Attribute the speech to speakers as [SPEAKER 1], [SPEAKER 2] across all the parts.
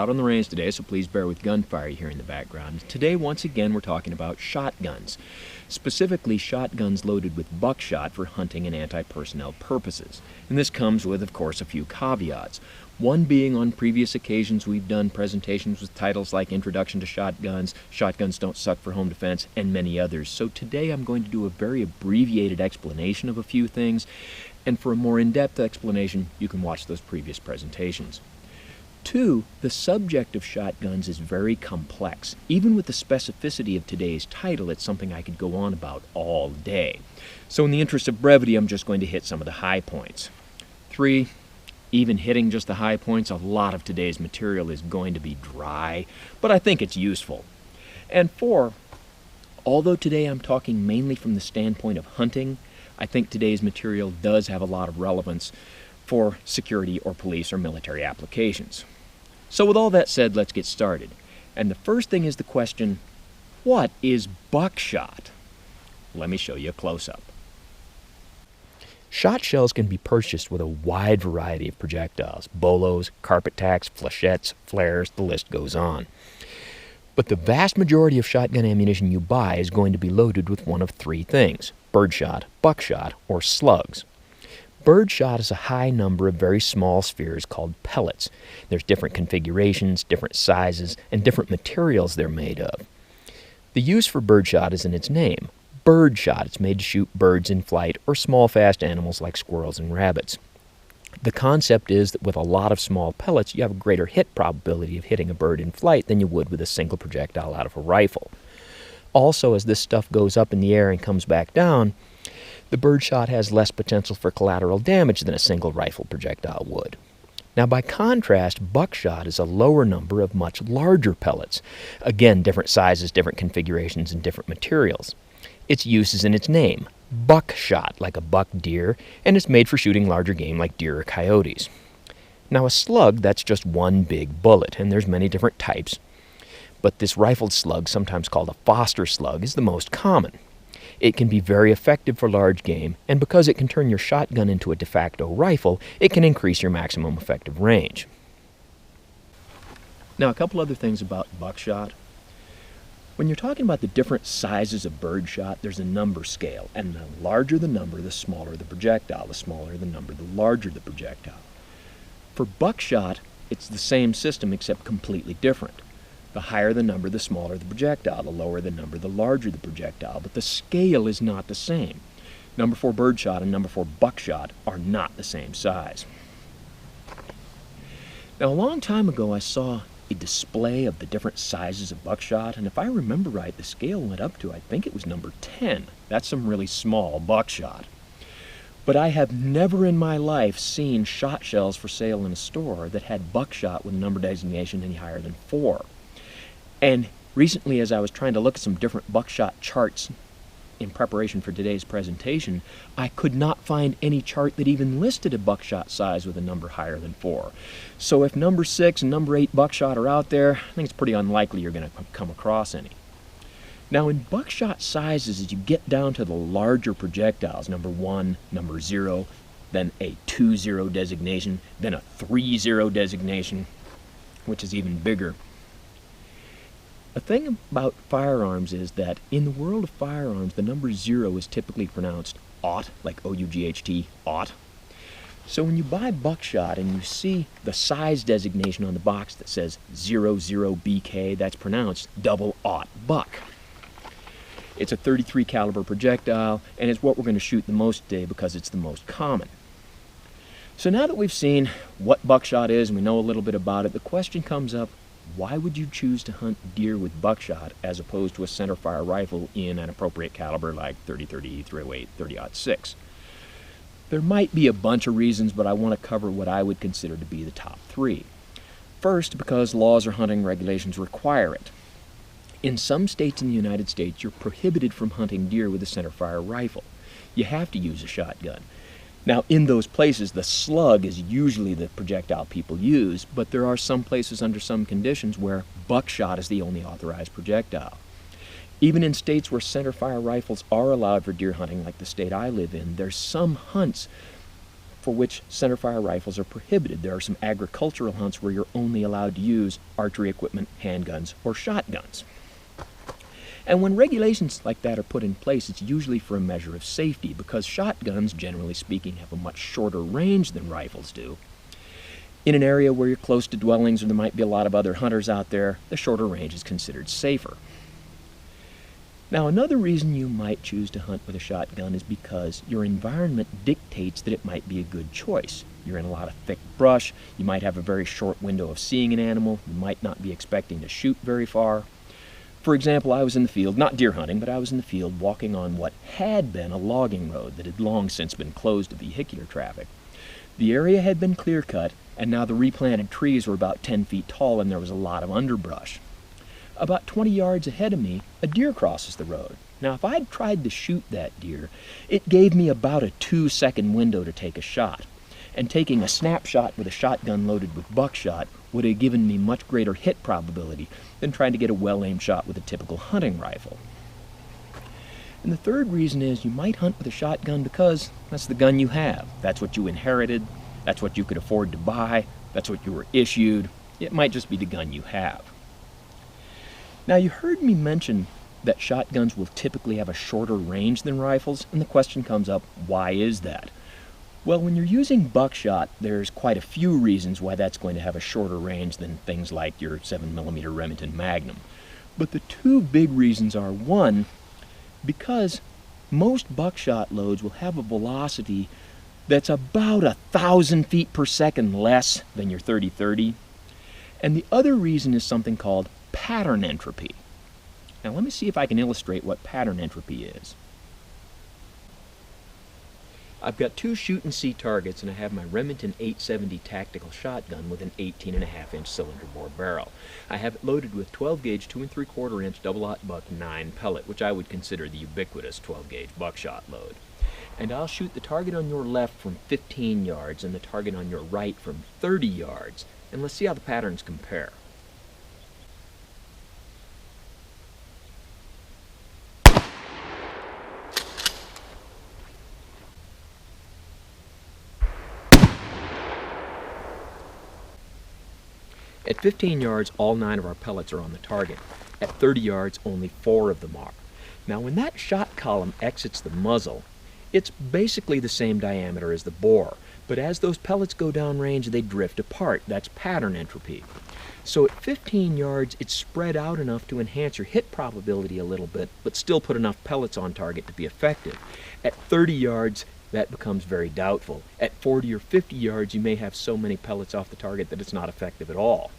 [SPEAKER 1] out on the range today, so please bear with gunfire you hear in the background. Today, once again, we're talking about shotguns. Specifically, shotguns loaded with buckshot for hunting and anti-personnel purposes. And this comes with, of course, a few caveats. One being, on previous occasions we've done presentations with titles like Introduction to Shotguns, Shotguns Don't Suck for Home Defense, and many others. So today I'm going to do a very abbreviated explanation of a few things, and for a more in-depth explanation, you can watch those previous presentations. 2, the subject of shotguns is very complex. Even with the specificity of today's title, it's something I could go on about all day. So in the interest of brevity, I'm just going to hit some of the high points. 3, even hitting just the high points, a lot of today's material is going to be dry, but I think it's useful. And 4, although today I'm talking mainly from the standpoint of hunting, I think today's material does have a lot of relevance for security or police or military applications. So with all that said, let's get started. And the first thing is the question, what is buckshot? Let me show you a close-up. Shot shells can be purchased with a wide variety of projectiles: bolos, carpet tacks, flechettes, flares, the list goes on. But the vast majority of shotgun ammunition you buy is going to be loaded with one of 3 things: birdshot, buckshot, or slugs. Birdshot is a high number of very small spheres called pellets. There's different configurations, different sizes, and different materials they're made of. The use for birdshot is in its name. Birdshot, it's made to shoot birds in flight or small fast animals like squirrels and rabbits. The concept is that with a lot of small pellets, you have a greater hit probability of hitting a bird in flight than you would with a single projectile out of a rifle. Also, as this stuff goes up in the air and comes back down, the birdshot has less potential for collateral damage than a single rifle projectile would. Now, by contrast, buckshot is a lower number of much larger pellets. Again, different sizes, different configurations, and different materials. Its use is in its name: buckshot, like a buck deer, and it's made for shooting larger game like deer or coyotes. Now, a slug, that's just one big bullet, and there's many different types. But this rifled slug, sometimes called a Foster slug, is the most common. It can be very effective for large game, and because it can turn your shotgun into a de facto rifle, it can increase your maximum effective range. Now, a couple other things about buckshot. When you're talking about the different sizes of birdshot, there's a number scale, and the larger the number, the smaller the projectile. The smaller the number, the larger the projectile. For buckshot, it's the same system except completely different. The higher the number, the smaller the projectile. The lower the number, the larger the projectile. But the scale is not the same. Number 4 birdshot and number 4 buckshot are not the same size. Now, a long time ago, I saw a display of the different sizes of buckshot, and if I remember right, the scale went up to, I think it was number 10. That's some really small buckshot. But I have never in my life seen shot shells for sale in a store that had buckshot with a number designation any higher than 4. And recently, as I was trying to look at some different buckshot charts in preparation for today's presentation, I could not find any chart that even listed a buckshot size with a number higher than 4. So if number 6 and number 8 buckshot are out there, I think it's pretty unlikely you're going to come across any. Now, in buckshot sizes, as you get down to the larger projectiles, number 1, number 0, then a 2-0 designation, then a 3-0 designation, which is even bigger. The thing about firearms is that in the world of firearms, the number 0 is typically pronounced aught, like O-U-G-H-T, aught. So when you buy buckshot and you see the size designation on the box that says 00BK, that's pronounced double aught buck. It's a .33 caliber projectile, and it's what we're going to shoot the most today because it's the most common. So now that we've seen what buckshot is and we know a little bit about it, the question comes up, why would you choose to hunt deer with buckshot as opposed to a centerfire rifle in an appropriate caliber like .30-30, .308, .30-06? There might be a bunch of reasons, but I want to cover what I would consider to be the top 3. First, because laws or hunting regulations require it. In some states in the United States, you're prohibited from hunting deer with a centerfire rifle. You have to use a shotgun. Now, in those places, the slug is usually the projectile people use, but there are some places under some conditions where buckshot is the only authorized projectile. Even in states where centerfire rifles are allowed for deer hunting, like the state I live in, there's some hunts for which centerfire rifles are prohibited. There are some agricultural hunts where you're only allowed to use archery equipment, handguns, or shotguns. And when regulations like that are put in place, it's usually for a measure of safety, because shotguns, generally speaking, have a much shorter range than rifles do. In an area where you're close to dwellings or there might be a lot of other hunters out there, the shorter range is considered safer. Now, another reason you might choose to hunt with a shotgun is because your environment dictates that it might be a good choice. You're in a lot of thick brush, you might have a very short window of seeing an animal, you might not be expecting to shoot very far. For example, I was in the field, not deer hunting, but I was in the field walking on what had been a logging road that had long since been closed to vehicular traffic. The area had been clear-cut, and now the replanted trees were about 10 feet tall and there was a lot of underbrush. About 20 yards ahead of me, a deer crosses the road. Now, if I'd tried to shoot that deer, it gave me about a 2-second window to take a shot. And taking a snapshot with a shotgun loaded with buckshot would have given me much greater hit probability than trying to get a well-aimed shot with a typical hunting rifle. And the third reason is you might hunt with a shotgun because that's the gun you have. That's what you inherited, that's what you could afford to buy, that's what you were issued. It might just be the gun you have. Now, you heard me mention that shotguns will typically have a shorter range than rifles, and the question comes up, why is that? Well, when you're using buckshot, there's quite a few reasons why that's going to have a shorter range than things like your 7mm Remington Magnum. But the two big reasons are, one, because most buckshot loads will have a velocity that's about 1,000 feet per second less than your .30-30. And the other reason is something called pattern entropy. Now let me see if I can illustrate what pattern entropy is. I've got two shoot and see targets, and I have my Remington 870 tactical shotgun with an 18.5-inch cylinder bore barrel. I have it loaded with 12-gauge 2 3/4-inch double-aught buck 9 pellet, which I would consider the ubiquitous 12-gauge buckshot load. And I'll shoot the target on your left from 15 yards and the target on your right from 30 yards, and let's see how the patterns compare. At 15 yards, all 9 of our pellets are on the target. At 30 yards, only 4 of them are. Now, when that shot column exits the muzzle, it's basically the same diameter as the bore, but as those pellets go downrange, they drift apart. That's pattern entropy. So at 15 yards, it's spread out enough to enhance your hit probability a little bit, but still put enough pellets on target to be effective. At 30 yards, that becomes very doubtful. At 40 or 50 yards, you may have so many pellets off the target that it's not effective at all.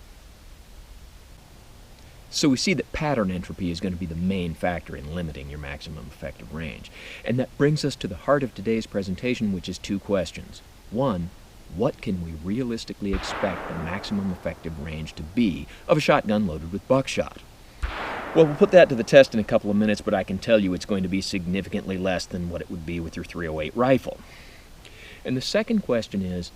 [SPEAKER 1] So we see that pattern entropy is going to be the main factor in limiting your maximum effective range. And that brings us to the heart of today's presentation, which is 2 questions. 1, what can we realistically expect the maximum effective range to be of a shotgun loaded with buckshot? Well, we'll put that to the test in a couple of minutes, but I can tell you it's going to be significantly less than what it would be with your .308 rifle. And the second question is,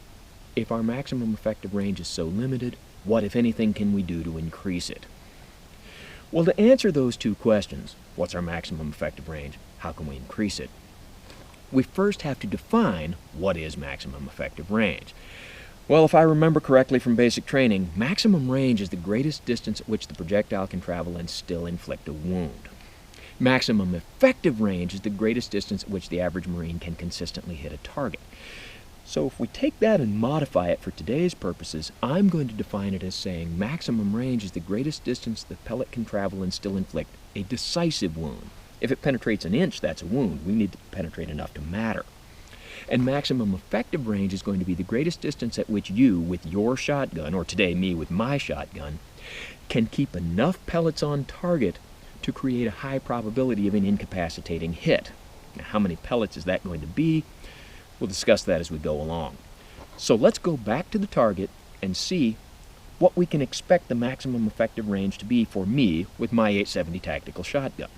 [SPEAKER 1] if our maximum effective range is so limited, what, if anything, can we do to increase it? Well, to answer those 2 questions, what's our maximum effective range, how can we increase it, we first have to define what is maximum effective range. Well, if I remember correctly from basic training, maximum range is the greatest distance at which the projectile can travel and still inflict a wound. Maximum effective range is the greatest distance at which the average Marine can consistently hit a target. So if we take that and modify it for today's purposes, I'm going to define it as saying maximum range is the greatest distance the pellet can travel and still inflict a decisive wound. If it penetrates an inch, that's a wound. We need to penetrate enough to matter. And maximum effective range is going to be the greatest distance at which you, with your shotgun, or today me with my shotgun, can keep enough pellets on target to create a high probability of an incapacitating hit. Now, how many pellets is that going to be? We'll discuss that as we go along. So let's go back to the target and see what we can expect the maximum effective range to be for me with my 870 tactical shotgun.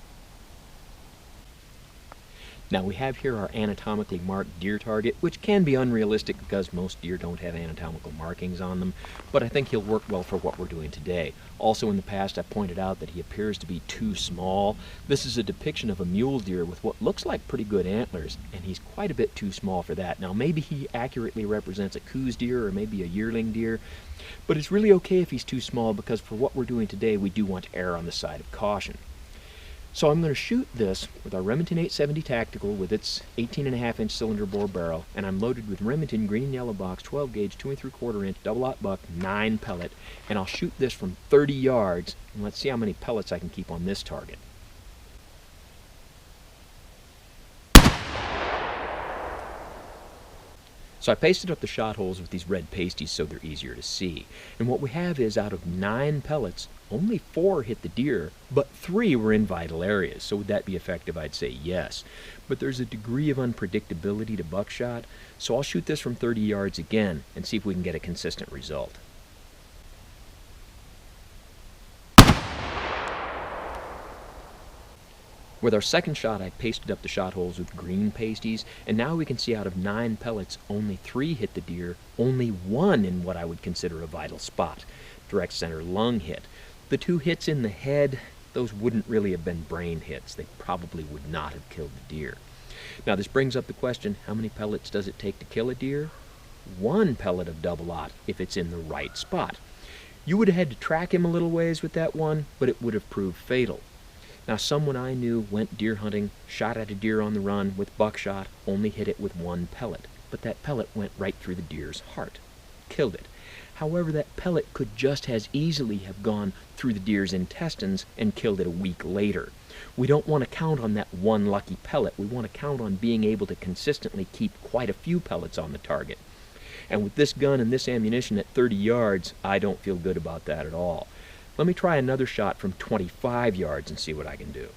[SPEAKER 1] Now we have here our anatomically marked deer target, which can be unrealistic because most deer don't have anatomical markings on them, but I think he'll work well for what we're doing today. Also in the past I pointed out that he appears to be too small. This is a depiction of a mule deer with what looks like pretty good antlers, and he's quite a bit too small for that. Now maybe he accurately represents a Coues deer or maybe a yearling deer, but it's really okay if he's too small because for what we're doing today we do want to err on the side of caution. So I'm going to shoot this with our Remington 870 Tactical with its 18.5-inch cylinder bore barrel, and I'm loaded with Remington green and yellow box 12 gauge 2 3/4-inch double-aught buck 9 pellet, and I'll shoot this from 30 yards, and let's see how many pellets I can keep on this target. So I pasted up the shot holes with these red pasties so they're easier to see. And what we have is out of 9 pellets, only 4 hit the deer, but 3 were in vital areas. So would that be effective? I'd say yes. But there's a degree of unpredictability to buckshot, so I'll shoot this from 30 yards again and see if we can get a consistent result. With our second shot, I pasted up the shot holes with green pasties, and now we can see out of 9 pellets, only 3 hit the deer, only 1 in what I would consider a vital spot, direct center lung hit. The 2 hits in the head, those wouldn't really have been brain hits. They probably would not have killed the deer. Now this brings up the question, how many pellets does it take to kill a deer? 1 pellet of double-aught if it's in the right spot. You would have had to track him a little ways with that one, but it would have proved fatal. Now someone I knew went deer hunting, shot at a deer on the run with buckshot, only hit it with 1 pellet, but that pellet went right through the deer's heart, killed it. However, that pellet could just as easily have gone through the deer's intestines and killed it a week later. We don't want to count on that 1 lucky pellet. We want to count on being able to consistently keep quite a few pellets on the target. And with this gun and this ammunition at 30 yards, I don't feel good about that at all. Let me try another shot from 25 yards and see what I can do.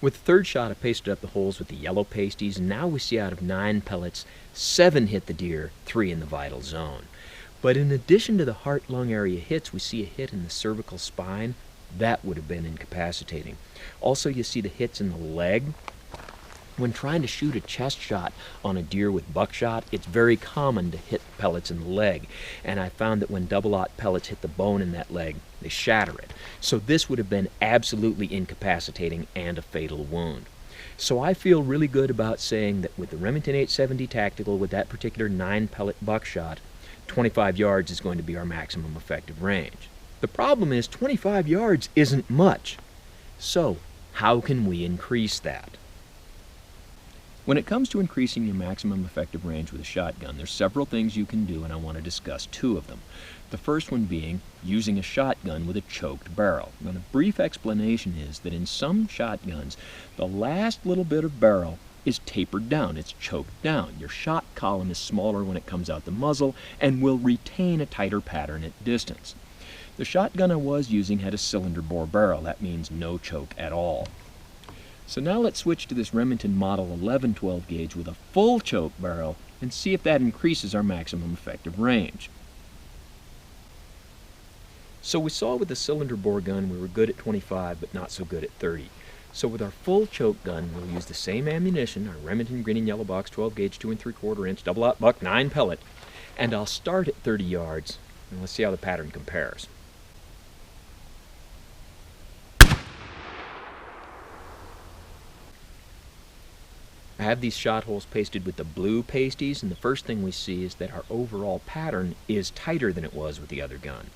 [SPEAKER 1] With the third shot, I pasted up the holes with the yellow pasties, and now we see out of 9 pellets, 7 hit the deer, 3 in the vital zone. But in addition to the heart-lung area hits, we see a hit in the cervical spine. That would have been incapacitating. Also, you see the hits in the leg. When trying to shoot a chest shot on a deer with buckshot, it's very common to hit pellets in the leg, and I found that when double-aught pellets hit the bone in that leg, they shatter it. So this would have been absolutely incapacitating and a fatal wound. So I feel really good about saying that with the Remington 870 Tactical with that particular 9-pellet buckshot, 25 yards is going to be our maximum effective range. The problem is 25 yards isn't much. So how can we increase that? When it comes to increasing your maximum effective range with a shotgun, there's several things you can do, and I want to discuss 2 of them. The first one being using a shotgun with a choked barrel. Now, the brief explanation is that in some shotguns, the last little bit of barrel is tapered down, it's choked down. Your shot column is smaller when it comes out the muzzle and will retain a tighter pattern at distance. The shotgun I was using had a cylinder bore barrel. That means no choke at all. So now let's switch to this Remington Model 11 12 gauge with a full choke barrel and see if that increases our maximum effective range. So we saw with the cylinder bore gun we were good at 25 but not so good at 30. So with our full choke gun we'll use the same ammunition, our Remington green and yellow box 12 gauge 2 3/4-inch double-aught buck 9 pellet, and I'll start at 30 yards and let's see how the pattern compares. I have these shot holes pasted with the blue pasties, and the first thing we see is that our overall pattern is tighter than it was with the other gun.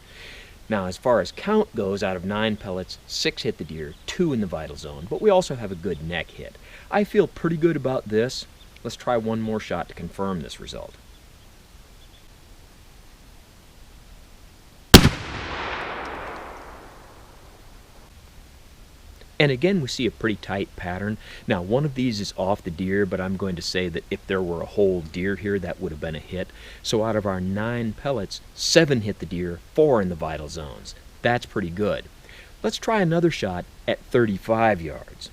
[SPEAKER 1] Now, as far as count goes, out of 9 pellets, 6 hit the deer, 2 in the vital zone, but we also have a good neck hit. I feel pretty good about this. Let's try one more shot to confirm this result. And again, we see a pretty tight pattern. Now, one of these is off the deer, but I'm going to say that if there were a whole deer here, that would have been a hit. So out of our 9 pellets, 7 hit the deer, 4 in the vital zones. That's pretty good. Let's try another shot at 35 yards.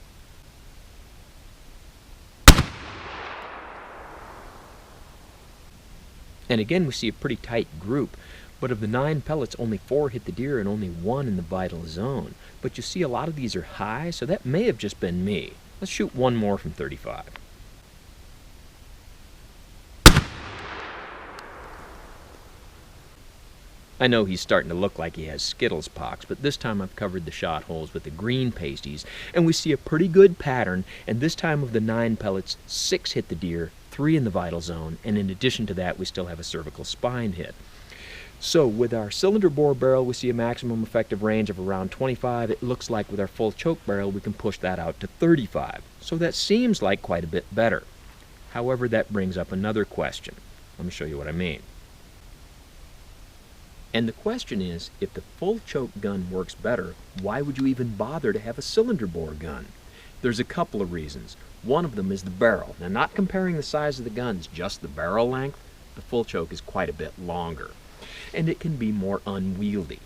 [SPEAKER 1] And again, we see a pretty tight group, But of the 9 pellets, only 4 hit the deer and only 1 in the vital zone. But you see a lot of these are high, so that may have just been me. Let's shoot one more from 35. I know he's starting to look like he has Skittles pox, but this time I've covered the shot holes with the green pasties, and we see a pretty good pattern, and this time of the 9 pellets, 6 hit the deer, 3 in the vital zone, and in addition to that we still have a cervical spine hit. So with our cylinder bore barrel we see a maximum effective range of around 25. It looks like with our full choke barrel we can push that out to 35. So that seems like quite a bit better. However, that brings up another question. Let me show you what I mean. And the question is, if the full choke gun works better, why would you even bother to have a cylinder bore gun? There's a couple of reasons. One of them is the barrel. Now, not comparing the size of the guns, just the barrel length, the full choke is quite a bit longer, and it can be more unwieldy.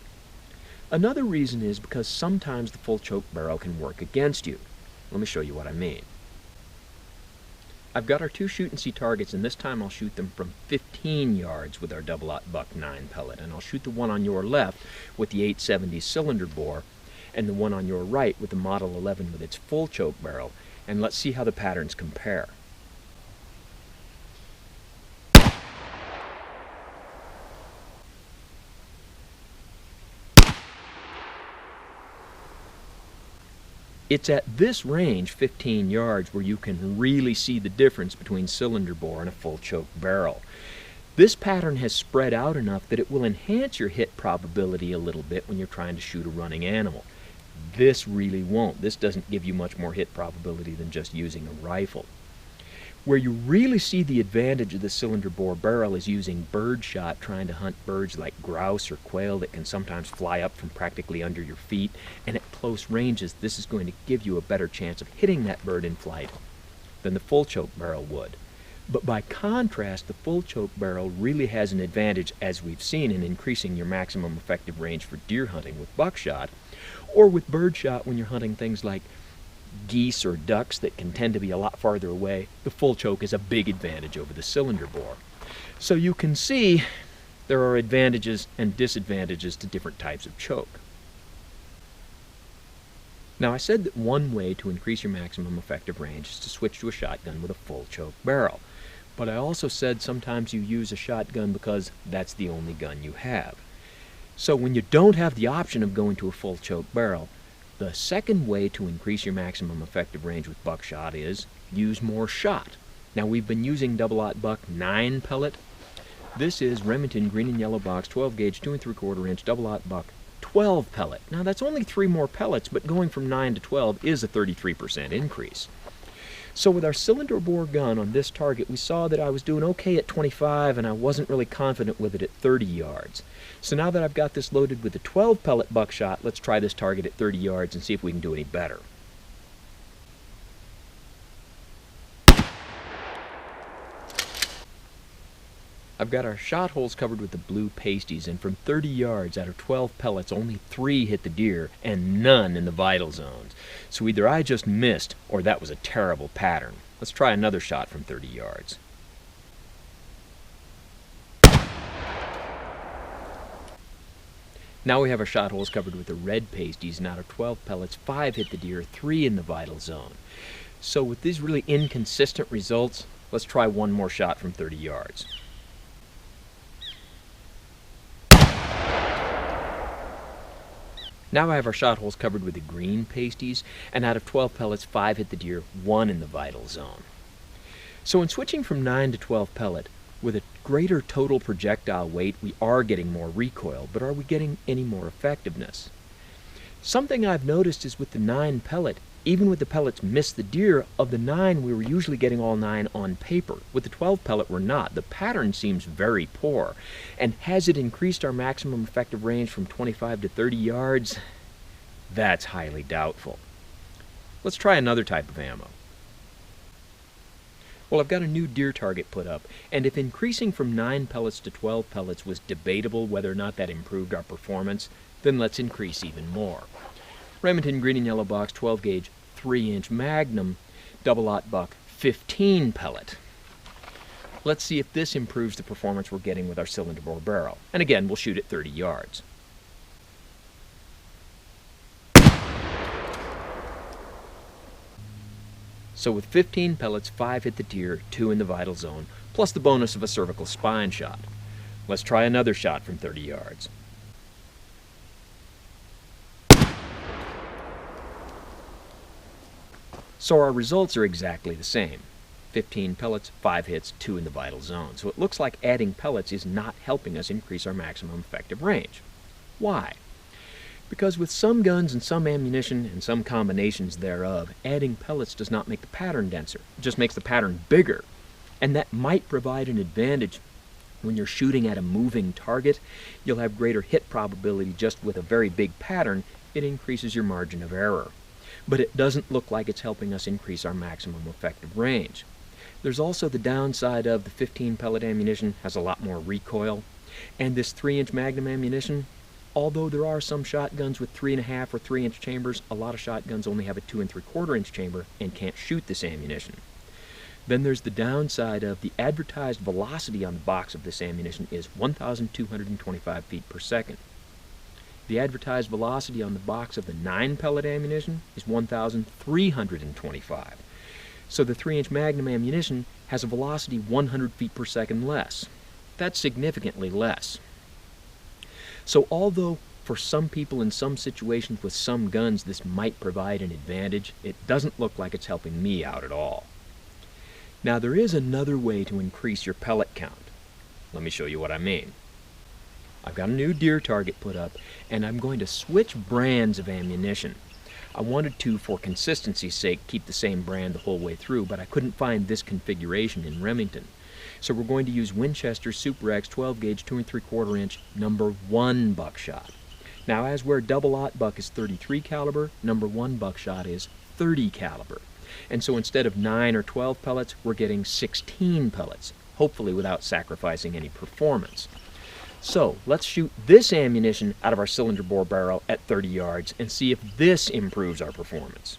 [SPEAKER 1] Another reason is because sometimes the full choke barrel can work against you. Let me show you what I mean. I've got our 2 shoot-and-see targets, and this time I'll shoot them from 15 yards with our double-aught buck 9 pellet, and I'll shoot the one on your left with the 870 cylinder bore, and the one on your right with the Model 11 with its full choke barrel, and let's see how the patterns compare. It's at this range, 15 yards, where you can really see the difference between cylinder bore and a full choke barrel. This pattern has spread out enough that it will enhance your hit probability a little bit when you're trying to shoot a running animal. This really won't. This doesn't give you much more hit probability than just using a rifle. Where you really see the advantage of the cylinder bore barrel is using bird shot, trying to hunt birds like grouse or quail that can sometimes fly up from practically under your feet, and at close ranges this is going to give you a better chance of hitting that bird in flight than the full choke barrel would. But by contrast, the full choke barrel really has an advantage, as we've seen, in increasing your maximum effective range for deer hunting with buckshot, or with bird shot when you're hunting things like geese or ducks that can tend to be a lot farther away. The full choke is a big advantage over the cylinder bore. So you can see there are advantages and disadvantages to different types of choke. Now, I said that one way to increase your maximum effective range is to switch to a shotgun with a full choke barrel. But I also said sometimes you use a shotgun because that's the only gun you have. So when you don't have the option of going to a full choke barrel, the second way to increase your maximum effective range with buckshot is use more shot. Now, we've been using double-aught buck 9 pellet. This is Remington green and yellow box 12 gauge 2 3/4 inch double-aught buck 12 pellet. Now, that's only 3 more pellets, but going from 9 to 12 is a 33% increase. So with our cylinder bore gun on this target, we saw that I was doing okay at 25 and I wasn't really confident with it at 30 yards. So now that I've got this loaded with the 12 pellet buckshot, let's try this target at 30 yards and see if we can do any better. I've got our shot holes covered with the blue pasties, and from 30 yards out of 12 pellets, only 3 hit the deer and none in the vital zones. So either I just missed or that was a terrible pattern. Let's try another shot from 30 yards. Now we have our shot holes covered with the red pasties, and out of 12 pellets, 5 hit the deer, 3 in the vital zone. So with these really inconsistent results, let's try one more shot from 30 yards. Now I have our shot holes covered with the green pasties, and out of 12 pellets, 5 hit the deer, 1 in the vital zone. So in switching from 9 to 12 pellet, with a greater total projectile weight, we are getting more recoil, but are we getting any more effectiveness? Something I've noticed is with the 9 pellet, even with the pellets miss the deer, of the 9 we were usually getting all 9 on paper. With the 12 pellet we're not. The pattern seems very poor. And has it increased our maximum effective range from 25 to 30 yards? That's highly doubtful. Let's try another type of ammo. Well, I've got a new deer target put up, and if increasing from 9 pellets to 12 pellets was debatable whether or not that improved our performance, then let's increase even more. Remington green and yellow box 12 gauge 3-inch Magnum double-aught buck 15 pellet. Let's see if this improves the performance we're getting with our cylinder bore barrel. And again, we'll shoot at 30 yards. So with 15 pellets, 5 hit the deer, 2 in the vital zone, plus the bonus of a cervical spine shot. Let's try another shot from 30 yards. So our results are exactly the same. 15 pellets, 5 hits, 2 in the vital zone. So it looks like adding pellets is not helping us increase our maximum effective range. Why? Because with some guns and some ammunition and some combinations thereof, adding pellets does not make the pattern denser. It just makes the pattern bigger. And that might provide an advantage when you're shooting at a moving target. You'll have greater hit probability just with a very big pattern. It increases your margin of error. But it doesn't look like it's helping us increase our maximum effective range. There's also the downside of the 15 pellet ammunition has a lot more recoil, and this 3-inch Magnum ammunition, although there are some shotguns with 3.5 or 3-inch chambers, a lot of shotguns only have a 2 3/4-inch chamber and can't shoot this ammunition. Then there's the downside of the advertised velocity on the box of this ammunition is 1,225 feet per second. The advertised velocity on the box of the 9-pellet ammunition is 1,325. So the 3-inch Magnum ammunition has a velocity 100 feet per second less. That's significantly less. So although for some people in some situations with some guns this might provide an advantage, it doesn't look like it's helping me out at all. Now there is another way to increase your pellet count. Let me show you what I mean. I've got a new deer target put up, and I'm going to switch brands of ammunition. I wanted to, for consistency's sake, keep the same brand the whole way through, but I couldn't find this configuration in Remington. So we're going to use Winchester Super X 12-gauge 2 3/4-inch number 1 buckshot. Now, as where double-aught buck is 33 caliber, number 1 buckshot is 30 caliber. And so instead of 9 or 12 pellets, we're getting 16 pellets, hopefully without sacrificing any performance. So let's shoot this ammunition out of our cylinder bore barrel at 30 yards and see if this improves our performance.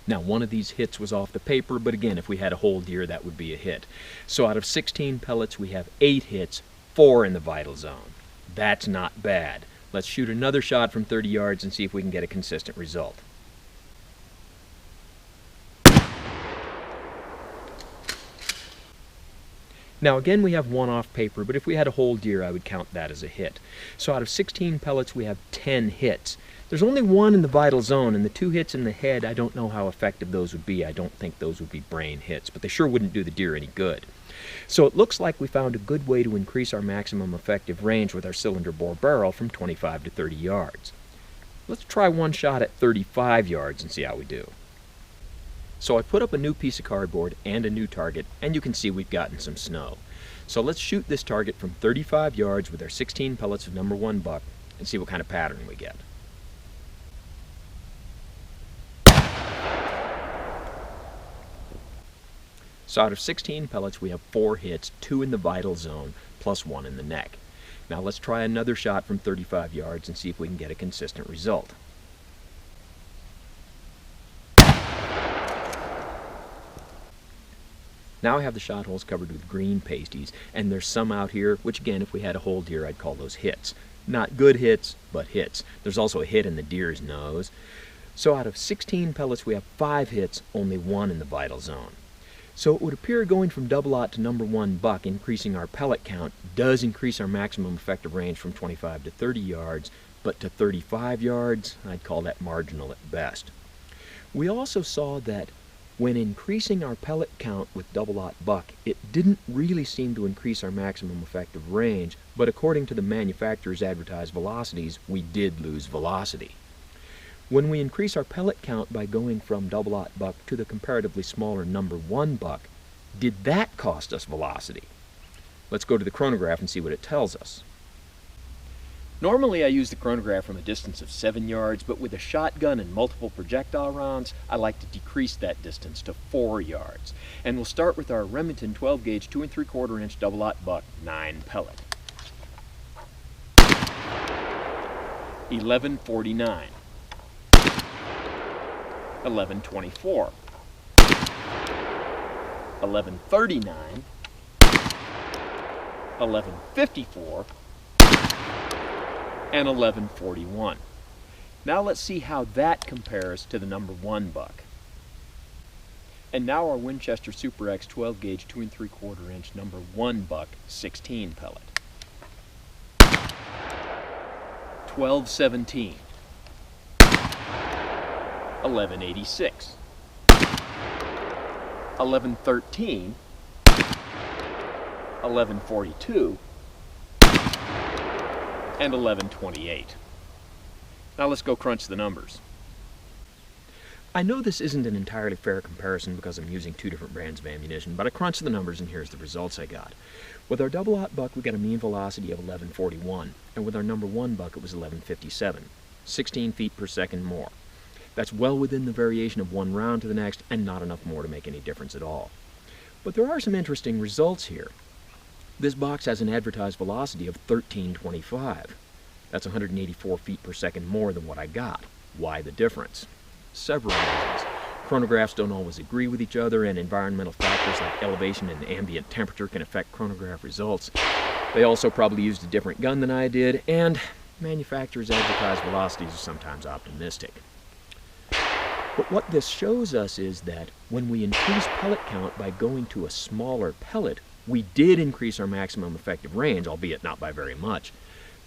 [SPEAKER 1] Now, one of these hits was off the paper, but again, if we had a whole deer, that would be a hit. So out of 16 pellets, we have 8 hits, 4 in the vital zone. That's not bad. Let's shoot another shot from 30 yards and see if we can get a consistent result. Now again, we have 1 off paper, but if we had a whole deer, I would count that as a hit. So out of 16 pellets, we have 10 hits. There's only 1 in the vital zone, and the 2 hits in the head, I don't know how effective those would be. I don't think those would be brain hits, but they sure wouldn't do the deer any good. So it looks like we found a good way to increase our maximum effective range with our cylinder bore barrel from 25 to 30 yards. Let's try one shot at 35 yards and see how we do. So I put up a new piece of cardboard and a new target, and you can see we've gotten some snow. So let's shoot this target from 35 yards with our 16 pellets of number 1 buck and see what kind of pattern we get. So out of 16 pellets, we have 4 hits, 2 in the vital zone, plus 1 in the neck. Now let's try another shot from 35 yards and see if we can get a consistent result. Now I have the shot holes covered with green pasties, and there's some out here, which again, if we had a whole deer, I'd call those hits. Not good hits, but hits. There's also a hit in the deer's nose. So out of 16 pellets, we have 5 hits, only 1 in the vital zone. So it would appear going from double-aught to number 1 buck, increasing our pellet count, does increase our maximum effective range from 25 to 30 yards, but to 35 yards, I'd call that marginal at best. We also saw that when increasing our pellet count with double-aught buck, it didn't really seem to increase our maximum effective range, but according to the manufacturer's advertised velocities, we did lose velocity. When we increase our pellet count by going from double-aught buck to the comparatively smaller number 1 buck, did that cost us velocity? Let's go to the chronograph and see what it tells us. Normally I use the chronograph from a distance of 7 yards, but with a shotgun and multiple projectile rounds, I like to decrease that distance to 4 yards. And we'll start with our Remington 12-gauge 2 3/4-inch double-aught buck 9 pellet. 1149. 1124, 1139, 1154, and 1141. Now let's see how that compares to the number 1 buck. And now our Winchester Super X 12 gauge 2 3/4 inch number 1 buck 16 pellet. 1217, 1186, 1113, 1142, and 1128. Now let's go crunch the numbers. I know this isn't an entirely fair comparison because I'm using 2 different brands of ammunition, but I crunched the numbers and here's the results I got. With our double-aught buck we got a mean velocity of 1141, and with our number 1 buck it was 1157, 16 feet per second more. That's well within the variation of 1 round to the next and not enough more to make any difference at all. But there are some interesting results here. This box has an advertised velocity of 1325. That's 184 feet per second more than what I got. Why the difference? Several reasons. Chronographs don't always agree with each other, and environmental factors like elevation and ambient temperature can affect chronograph results. They also probably used a different gun than I did, and manufacturers' advertised velocities are sometimes optimistic. But what this shows us is that when we increase pellet count by going to a smaller pellet, we did increase our maximum effective range, albeit not by very much,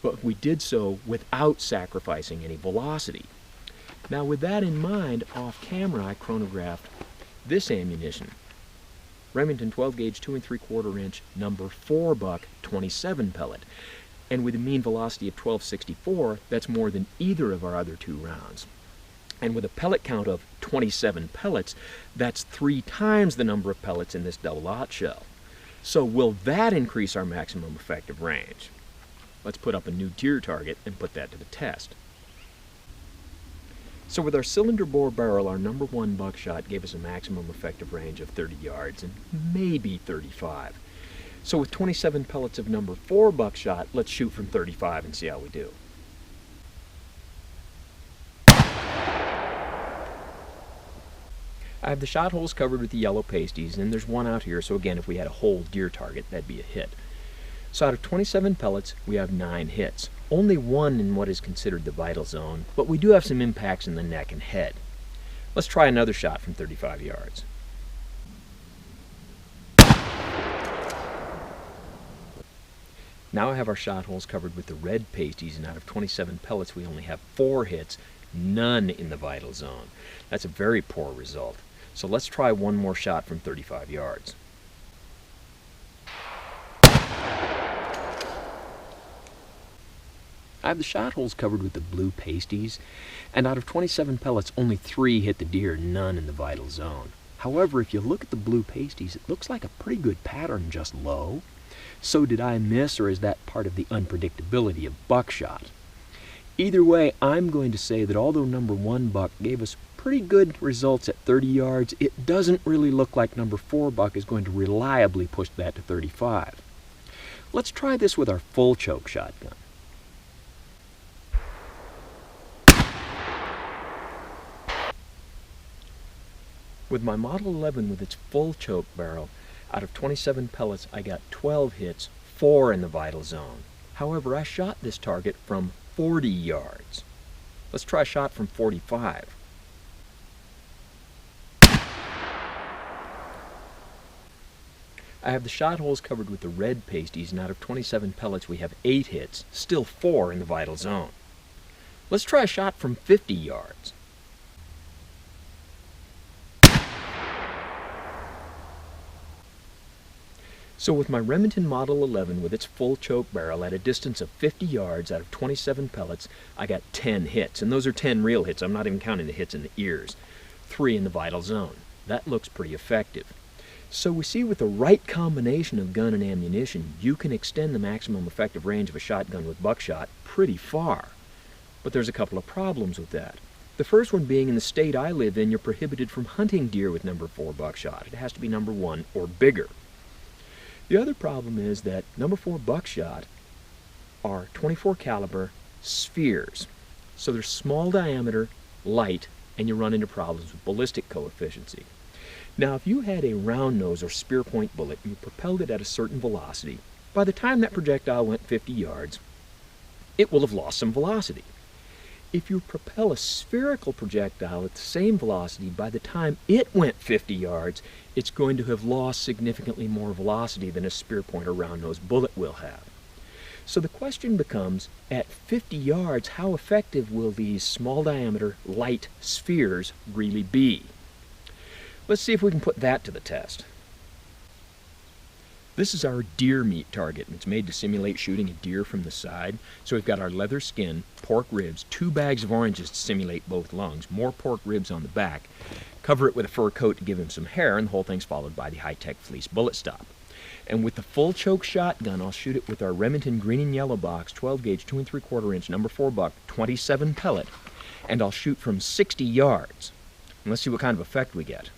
[SPEAKER 1] but we did so without sacrificing any velocity. Now with that in mind, off camera I chronographed this ammunition. Remington 12 gauge 2 3/4 inch number 4 buck 27 pellet. And with a mean velocity of 1264, that's more than either of our other 2 rounds. And with a pellet count of 27 pellets, that's 3 times the number of pellets in this double-aught shell. So will that increase our maximum effective range? Let's put up a new deer target and put that to the test. So with our cylinder bore barrel, our number 1 buckshot gave us a maximum effective range of 30 yards and maybe 35. So with 27 pellets of number 4 buckshot, let's shoot from 35 and see how we do. I have the shot holes covered with the yellow pasties, and there's one out here, so again, if we had a whole deer target, that'd be a hit. So out of 27 pellets, we have 9 hits. Only 1 in what is considered the vital zone, but we do have some impacts in the neck and head. Let's try another shot from 35 yards. Now I have our shot holes covered with the red pasties, and out of 27 pellets, we only have 4 hits, none in the vital zone. That's a very poor result. So let's try one more shot from 35 yards. I have the shot holes covered with the blue pasties, and out of 27 pellets, only 3 hit the deer, none in the vital zone. However, if you look at the blue pasties, it looks like a pretty good pattern just low. So did I miss, or is that part of the unpredictability of buckshot? Either way, I'm going to say that although number 1 buck gave us pretty good results at 30 yards, it doesn't really look like number 4 buck is going to reliably push that to 35. Let's try this with our full choke shotgun. With my Model 11 with its full choke barrel, out of 27 pellets I got 12 hits, 4 in the vital zone. However, I shot this target from 40 yards. Let's try a shot from 45. I have the shot holes covered with the red pasties, and out of 27 pellets we have 8 hits, still 4 in the vital zone. Let's try a shot from 50 yards. So with my Remington Model 11 with its full choke barrel at a distance of 50 yards out of 27 pellets, I got 10 hits, and those are 10 real hits. I'm not even counting the hits in the ears. 3 in the vital zone. That looks pretty effective. So we see with the right combination of gun and ammunition, you can extend the maximum effective range of a shotgun with buckshot pretty far. But there's a couple of problems with that. The first one being, in the state I live in, you're prohibited from hunting deer with number 4 buckshot. It has to be number 1 or bigger. The other problem is that number 4 buckshot are 24 caliber spheres. So they're small diameter, light, and you run into problems with ballistic coefficiency. Now, if you had a round nose or spear point bullet and you propelled it at a certain velocity, by the time that projectile went 50 yards, it will have lost some velocity. If you propel a spherical projectile at the same velocity, by the time it went 50 yards, it's going to have lost significantly more velocity than a spear point or round nose bullet will have. So the question becomes, at 50 yards, how effective will these small diameter, light spheres really be? Let's see if we can put that to the test. This is our deer meat target, and it's made to simulate shooting a deer from the side. So we've got our leather skin, pork ribs, 2 bags of oranges to simulate both lungs, more pork ribs on the back. Cover it with a fur coat to give him some hair, and the whole thing's followed by the high-tech fleece bullet stop. And with the full choke shotgun, I'll shoot it with our Remington green and yellow box, 12 gauge, 2 3/4 inch, number 4 buck, 27 pellet, and I'll shoot from 60 yards. And let's see what kind of effect we get.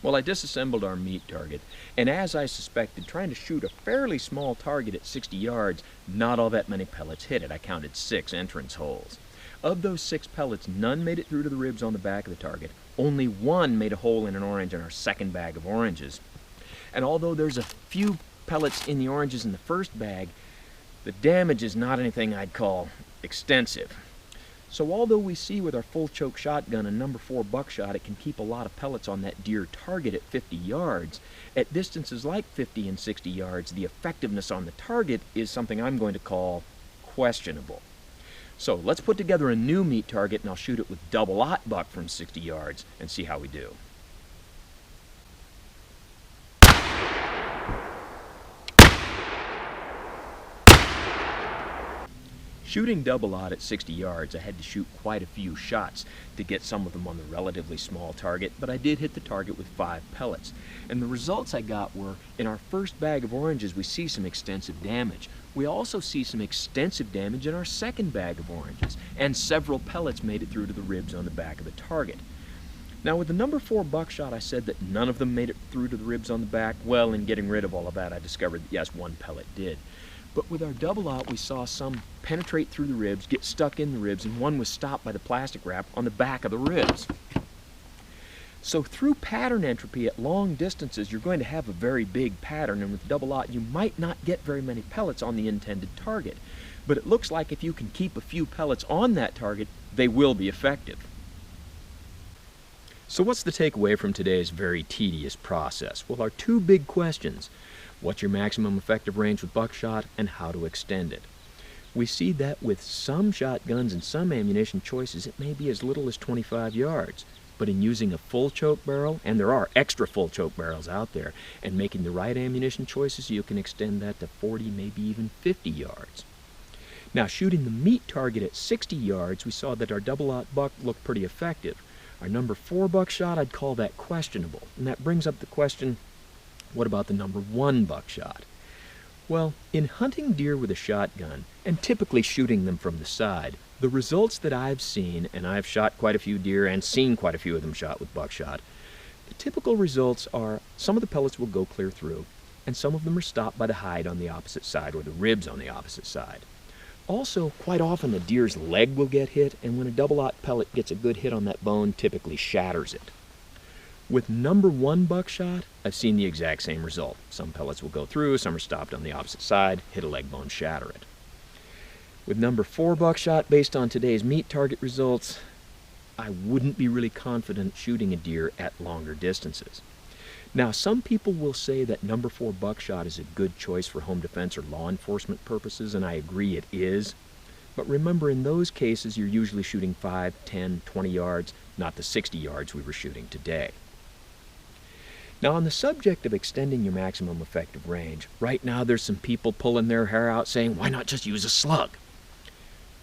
[SPEAKER 1] Well, I disassembled our meat target, and as I suspected, trying to shoot a fairly small target at 60 yards, not all that many pellets hit it. I counted 6 entrance holes. Of those 6 pellets, none made it through to the ribs on the back of the target. Only 1 made a hole in an orange in our second bag of oranges. And although there's a few pellets in the oranges in the first bag, the damage is not anything I'd call extensive. So although we see with our full choke shotgun and number 4 buckshot it can keep a lot of pellets on that deer target at 50 yards, at distances like 50 and 60 yards, the effectiveness on the target is something I'm going to call questionable. So let's put together a new meat target, and I'll shoot it with double-aught buck from 60 yards and see how we do. Shooting double-aught at 60 yards, I had to shoot quite a few shots to get some of them on the relatively small target, but I did hit the target with 5 pellets. And the results I got were, in our first bag of oranges, we see some extensive damage. We also see some extensive damage in our second bag of oranges, and several pellets made it through to the ribs on the back of the target. Now, with the number 4 buckshot, I said that none of them made it through to the ribs on the back. Well, in getting rid of all of that, I discovered that, yes, 1 pellet did. But with our double-aught, we saw some penetrate through the ribs, get stuck in the ribs, and 1 was stopped by the plastic wrap on the back of the ribs. So through pattern entropy at long distances, you're going to have a very big pattern, and with double-aught, you might not get very many pellets on the intended target. But it looks like if you can keep a few pellets on that target, they will be effective. So what's the takeaway from today's very tedious process? Well, our 2 big questions. What's your maximum effective range with buckshot, and how to extend it? We see that with some shotguns and some ammunition choices, it may be as little as 25 yards. But in using a full choke barrel, and there are extra full choke barrels out there, and making the right ammunition choices, you can extend that to 40, maybe even 50 yards. Now, shooting the meat target at 60 yards, we saw that our double-aught buck looked pretty effective. Our number 4 buckshot, I'd call that questionable. And that brings up the question, what about the number 1 buckshot? Well, in hunting deer with a shotgun, and typically shooting them from the side, the results that I've seen, and I've shot quite a few deer and seen quite a few of them shot with buckshot, the typical results are some of the pellets will go clear through, and some of them are stopped by the hide on the opposite side or the ribs on the opposite side. Also, quite often a deer's leg will get hit, and when a double-aught pellet gets a good hit on that bone, typically shatters it. With number 1 buckshot, I've seen the exact same result. Some pellets will go through, some are stopped on the opposite side, hit a leg bone, shatter it. With number 4 buckshot, based on today's meat target results, I wouldn't be really confident shooting a deer at longer distances. Now, some people will say that number 4 buckshot is a good choice for home defense or law enforcement purposes, and I agree it is. But remember, in those cases, you're usually shooting 5, 10, 20 yards, not the 60 yards we were shooting today. Now, on the subject of extending your maximum effective range, right now there's some people pulling their hair out saying, why not just use a slug?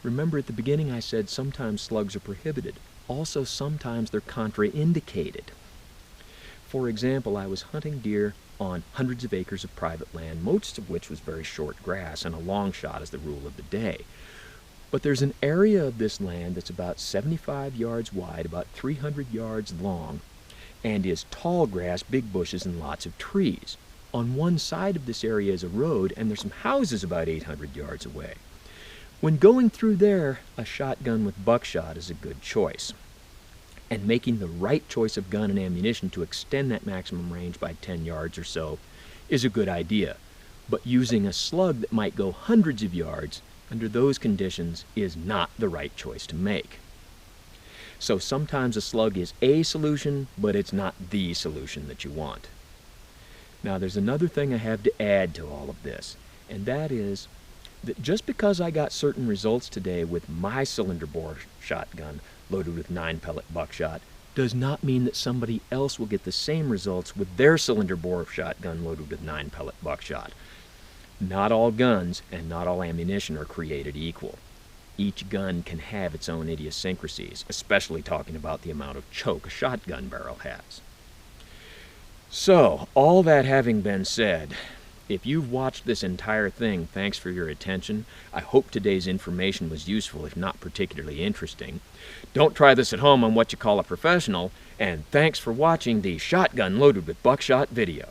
[SPEAKER 1] Remember, at the beginning I said sometimes slugs are prohibited. Also, sometimes they're contraindicated. For example, I was hunting deer on hundreds of acres of private land, most of which was very short grass, and a long shot is the rule of the day. But there's an area of this land that's about 75 yards wide, about 300 yards long, and is tall grass, big bushes, and lots of trees. on one side of this area is a road, and there's some houses about 800 yards away. When going through there, a shotgun with buckshot is a good choice. And making the right choice of gun and ammunition to extend that maximum range by 10 yards or so is a good idea. But using a slug that might go hundreds of yards under those conditions is not the right choice to make. So sometimes a slug is a solution, but it's not the solution that you want. Now there's another thing I have to add to all of this, and that is that just because I got certain results today with my cylinder bore shotgun loaded with 9-pellet buckshot does not mean that somebody else will get the same results with their cylinder bore shotgun loaded with 9-pellet buckshot. Not all guns and not all ammunition are created equal. Each gun can have its own idiosyncrasies, especially talking about the amount of choke a shotgun barrel has. So, all that having been said, if you've watched this entire thing, thanks for your attention. I hope today's information was useful, if not particularly interesting. Don't try this at home on what you call a professional, and thanks for watching the Shotgun Loaded with Buckshot video.